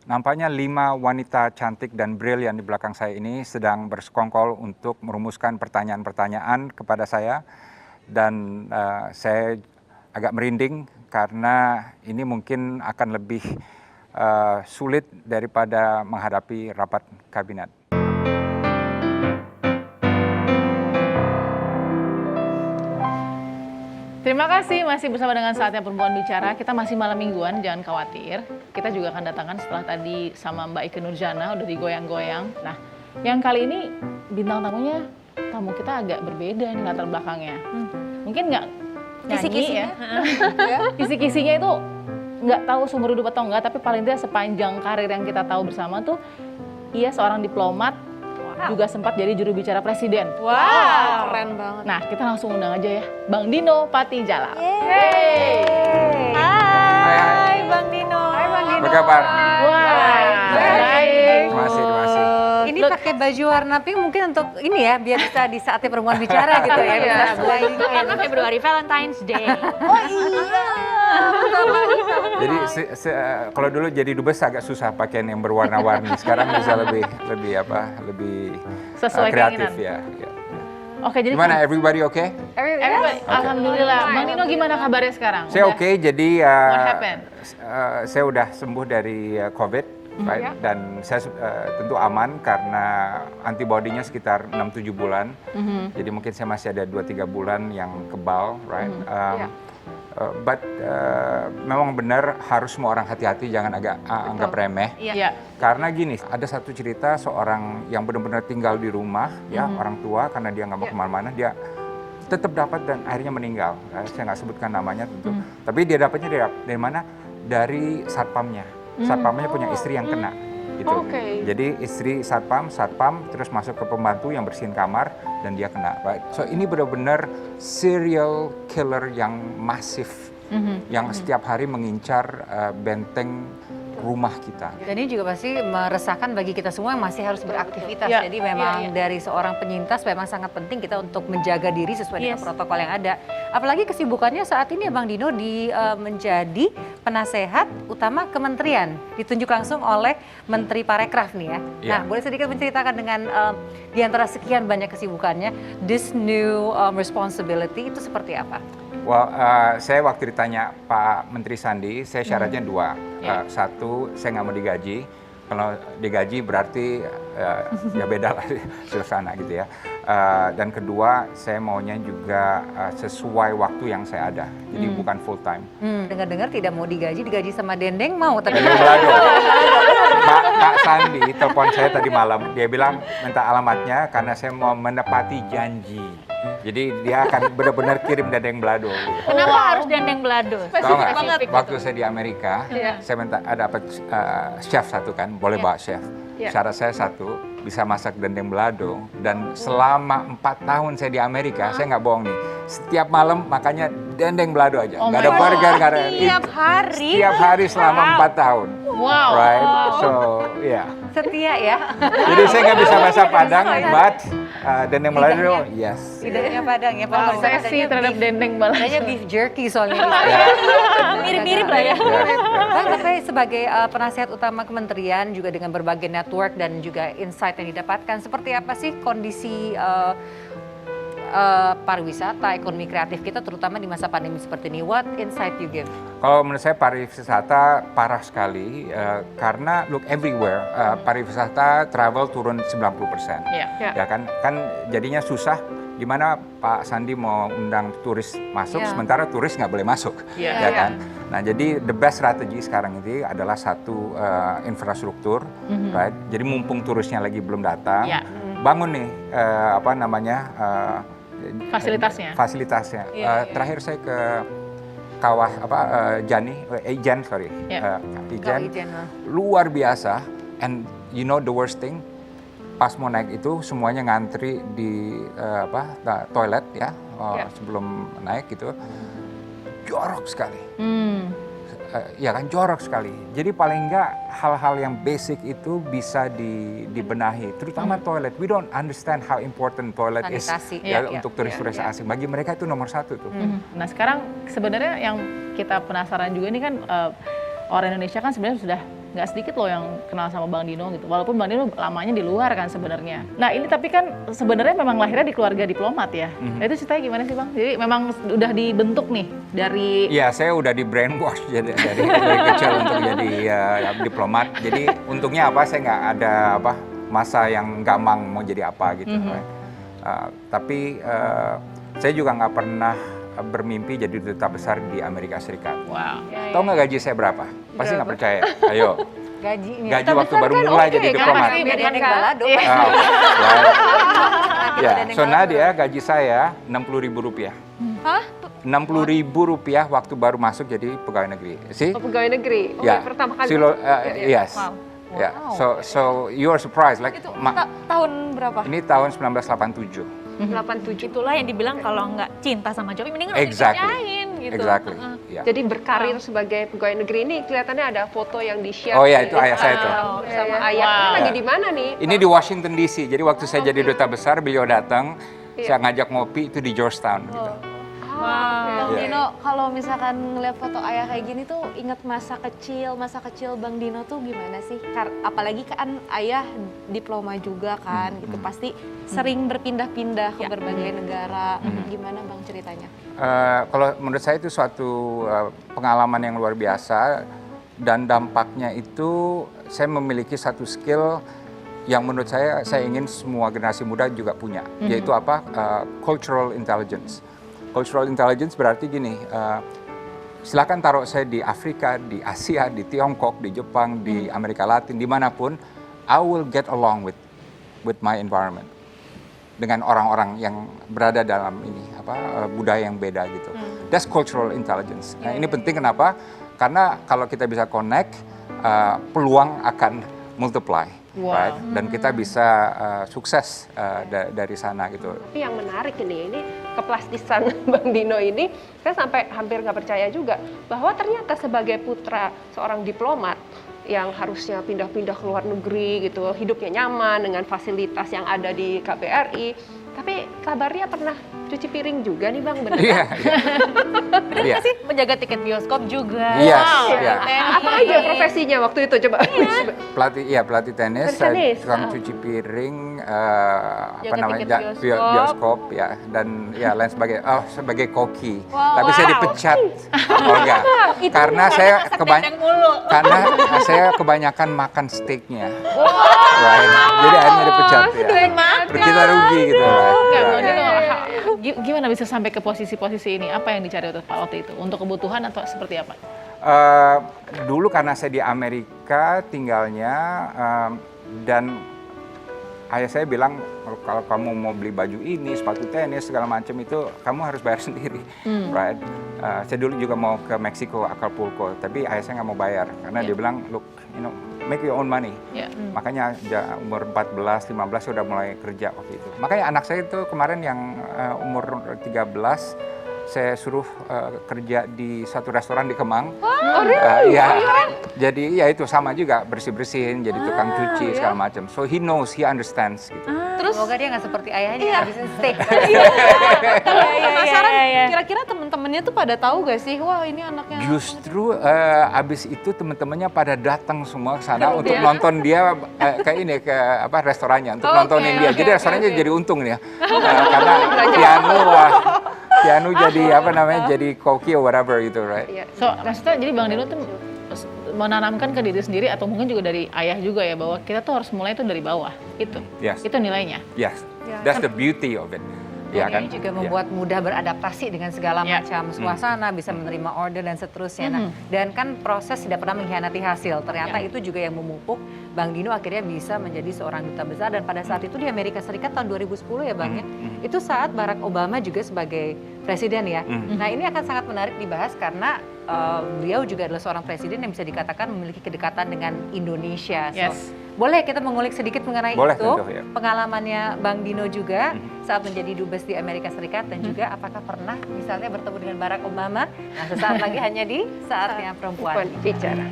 Nampaknya 5 wanita cantik dan brilian di belakang saya ini sedang bersekongkol untuk merumuskan pertanyaan-pertanyaan kepada saya. Dan saya agak merinding karena ini mungkin akan lebih sulit daripada menghadapi rapat kabinet. Terima kasih masih bersama dengan Saatnya Perempuan Bicara. Kita masih malam mingguan, jangan khawatir. Kita juga akan datangkan setelah tadi sama Mbak Ikke Nurjana, udah digoyang-goyang. Nah, yang kali ini bintang tamunya, tamu kita agak berbeda nih latar belakangnya. Mungkin nggak nyanyi ya. Kisi-kisinya itu nggak tahu sumber hidup atau enggak, tapi paling tidak sepanjang karir yang kita tahu bersama tuh, ia seorang diplomat, juga sempat jadi juru bicara presiden. Wow, keren banget. Nah, kita langsung undang aja ya, Bang Dino Patijala. Hai Bang Dino. Hai Bang Dino. Apa kabar? Wah, baik. Terima kasih. Ini pakai baju warna pink mungkin untuk ini ya, biar bisa di Saatnya Perempuan Bicara gitu ya. Iya, Bisa Februari Valentine's Day. Oh iya. Jadi kalau dulu jadi dubes agak susah pakaian yang berwarna-warni. Sekarang bisa lebih Sesuai kreatif keinginan. ya. Oke, jadi Gimana, everybody okay? everybody, alhamdulillah. Bang Dino gimana kabarnya sekarang? Saya oke, jadi What happened? saya udah sembuh dari COVID, right? Dan saya tentu aman karena antibodinya sekitar 6-7 bulan. Jadi mungkin saya masih ada 2-3 bulan yang kebal, right? But memang benar harus semua orang hati-hati, jangan anggap remeh. Iya. Karena gini, ada satu cerita seorang yang benar-benar tinggal di rumah, ya orang tua, karena dia nggak mau kemana-mana, dia tetap dapat dan akhirnya meninggal. Saya nggak sebutkan namanya tentu, tapi dia dapatnya dari mana? Dari satpamnya. Satpamnya punya istri yang kena. Gitu. Jadi istri satpam terus masuk ke pembantu yang bersihin kamar dan dia kena. Right? So ini benar-benar serial killer yang masif, yang setiap hari mengincar benteng rumah kita. Dan ini juga pasti meresahkan bagi kita semua yang masih harus beraktivitas. Ya, Jadi memang dari seorang penyintas memang sangat penting kita untuk menjaga diri sesuai dengan protokol yang ada. Apalagi kesibukannya saat ini ya Bang Dino menjadi penasehat utama kementerian. Ditunjuk langsung oleh Menteri Parekraf nih ya. Nah, boleh sedikit menceritakan dengan di antara sekian banyak kesibukannya, this new responsibility itu seperti apa? Well, saya waktu ditanya Pak Menteri Sandi, saya syaratnya 2. Satu, saya nggak mau digaji. Kalau digaji berarti ya beda lah suasana gitu ya. Dan kedua, saya maunya juga sesuai waktu yang saya ada. Jadi bukan full time. Dengar-dengar tidak mau digaji sama Dendeng mau tapi. Pak Sandi telepon saya tadi malam, dia bilang minta alamatnya karena saya mau menepati janji. Jadi dia akan benar-benar kirim dendeng balado. Kenapa harus dendeng balado? Tahu nggak? Waktu saya di Amerika, saya minta dapat chef satu kan, boleh bawa chef. Syarat saya satu, bisa masak dendeng balado. Dan selama 4 tahun saya di Amerika, saya nggak bohong nih. Setiap malam makanya dendeng balado aja. Nggak ada burger, nggak ada. Setiap hari? Setiap hari selama 4 tahun. Wow. Right? So, yeah. Setia ya. Jadi saya nggak bisa bahasa Padang, but dendeng balado, yes. Lidahnya Padang ya. Wow, saya sih terhadap dendeng balado. Kayaknya beef jerky soalnya. Mirip-mirip lah ya. Bang, tapi sebagai penasihat utama kementerian juga dengan berbagai network dan juga insight yang didapatkan, seperti apa sih kondisi pariwisata, ekonomi kreatif kita terutama di masa pandemi seperti ini? What insight you give? Kalau menurut saya pariwisata parah sekali karena look everywhere pariwisata travel turun 90%. Ya kan jadinya susah gimana Pak Sandi mau undang turis masuk sementara turis nggak boleh masuk. Ya kan. Nah, jadi the best strategy sekarang ini adalah satu infrastruktur, right? Jadi mumpung turisnya lagi belum datang, bangun nih Fasilitasnya. Terakhir saya ke Kawah Ijen, luar biasa. And you know the worst thing, pas mau naik itu semuanya ngantri di toilet ya sebelum naik gitu, jorok sekali. Ya kan, jorok sekali. Jadi paling enggak hal-hal yang basic itu bisa dibenahi, terutama toilet. We don't understand how important toilet Sanitasi. is untuk turis-turis asing. Bagi mereka itu nomor 1 tuh. Nah sekarang sebenarnya yang kita penasaran juga ini kan orang Indonesia kan sebenarnya sudah nggak sedikit loh yang kenal sama Bang Dino gitu. Walaupun Bang Dino lamanya di luar kan sebenarnya. Nah ini tapi kan sebenarnya memang lahirnya di keluarga diplomat ya. Nah itu ceritanya gimana sih Bang? Jadi memang udah dibentuk nih dari... Iya, saya udah di brainwash dari kecil untuk jadi diplomat. Jadi untungnya apa? Saya nggak ada masa yang gamang mau jadi apa gitu. Tapi saya juga nggak pernah bermimpi jadi duta besar di Amerika Serikat. Wow. Tahu nggak gaji saya berapa? Pasti nggak percaya. Ayo. Gajinya. Gaji waktu baru mulai jadi diplomat. Biar Dendeng balado. Ya, so Nadia gaji saya Rp60.000. Hah? Rp60.000 waktu baru masuk jadi pegawai negeri. See? Oh, pegawai negeri. Oh, Ya. pertama kali. Yes. Ya. So you are surprised like Itu tahun berapa? ini tahun 1987. 87. Itulah yang dibilang kalau nggak cinta sama Jokowi, mending nggak Exactly. dikerjain gitu. Exactly. Ya. Jadi berkarir sebagai pegawai negeri ini kelihatannya ada foto yang di-share. Oh ya, di itu ayah saya tuh. Instagram Sama ayah. Ini lagi di mana nih? Ini di Washington DC. Jadi waktu saya jadi duta besar, beliau datang, saya ngajak ngopi itu di Georgetown gitu. Bang Iya. Dino, kalau misalkan ngeliat foto ayah kayak gini tuh inget masa kecil Bang Dino tuh gimana sih? Apalagi kan ayah diploma juga kan, gitu pasti sering berpindah-pindah ke berbagai negara. Gimana Bang ceritanya? Kalau menurut saya itu suatu pengalaman yang luar biasa dan dampaknya itu saya memiliki satu skill yang menurut saya ingin semua generasi muda juga punya, yaitu apa? Cultural intelligence. Cultural intelligence berarti gini, silakan taruh saya di Afrika, di Asia, di Tiongkok, di Jepang, di Amerika Latin, dimanapun, I will get along with my environment. Dengan orang-orang yang berada dalam ini budaya yang beda gitu. That's cultural intelligence. Nah, ini penting kenapa? Karena kalau kita bisa connect, peluang akan multiply, right? Dan kita bisa sukses dari sana gitu. Tapi yang menarik ini keplastisan Bang Dino ini, saya sampai hampir nggak percaya juga bahwa ternyata sebagai putra seorang diplomat yang harusnya pindah-pindah ke luar negeri gitu, hidupnya nyaman dengan fasilitas yang ada di KBRI, tapi kabarnya pernah cuci piring juga nih Bang, benar? Iya. Bener nggak sih menjaga tiket bioskop juga? Yes, Wow. iya. Apa aja profesinya waktu itu coba? Pelatih tenis, Tenis. tukang cuci piring, Jaga tiket bioskop ya, dan ya lain sebagainya. Oh, sebagai koki. Tapi saya dipecat, Olga, karena saya karena saya kebanyakan makan steaknya. Right. Jadi akhirnya dipecat ya. Kita rugi gitu lah. Enggak, Ya. Bang Dino, gimana bisa sampai ke posisi-posisi ini? Apa yang dicari waktu itu? Untuk kebutuhan atau seperti apa? Dulu karena saya di Amerika tinggalnya dan ayah saya bilang kalau kamu mau beli baju ini, sepatu tenis segala macam itu kamu harus bayar sendiri, right? Saya dulu juga mau ke Meksiko, Acapulco, tapi ayah saya nggak mau bayar karena dia bilang, look, make your own money. Ya. Makanya umur 14, 15 sudah mulai kerja waktu itu. Makanya anak saya itu kemarin yang umur 13, saya suruh kerja di satu restoran di Kemang. Iya. Jadi ya itu sama juga bersih-bersihin, jadi tukang cuci segala macam. So he knows, he understands gitu. Terus semoga dia nggak seperti ayahnya habisin steak. Penasaran, kira-kira temen-temennya tuh pada tahu gak sih? Wah ini anaknya. Justru abis itu teman-temannya pada datang semua ke sana untuk nonton dia ke ini ke restorannya untuk nontonin dia. Jadi restorannya jadi untung ya. Karena Tianu jadi jadi koki or whatever gitu, right? So, maksudnya jadi Bang Dino tuh menanamkan ke diri sendiri atau mungkin juga dari ayah juga ya bahwa kita tuh harus mulai itu dari bawah. Itu. Yes. Itu nilainya. Yes. That's the beauty of it. Ya Dan kan? ini juga membuat mudah beradaptasi dengan segala macam suasana, bisa menerima order dan seterusnya. Nah, dan kan proses tidak pernah mengkhianati hasil. Ternyata itu juga yang memupuk Bang Dino akhirnya bisa menjadi seorang duta besar. Dan pada saat itu di Amerika Serikat tahun 2010 ya Bang ya, itu saat Barack Obama juga sebagai presiden ya. Nah ini akan sangat menarik dibahas karena beliau juga adalah seorang presiden yang bisa dikatakan memiliki kedekatan dengan Indonesia. So, Yes. boleh kita mengulik sedikit mengenai Boleh, itu, tentu, ya. pengalamannya Bang Dino juga saat menjadi dubes di Amerika Serikat dan juga apakah pernah misalnya bertemu dengan Barack Obama. Nah sesaat lagi hanya di Saatnya Perempuan. Bicara.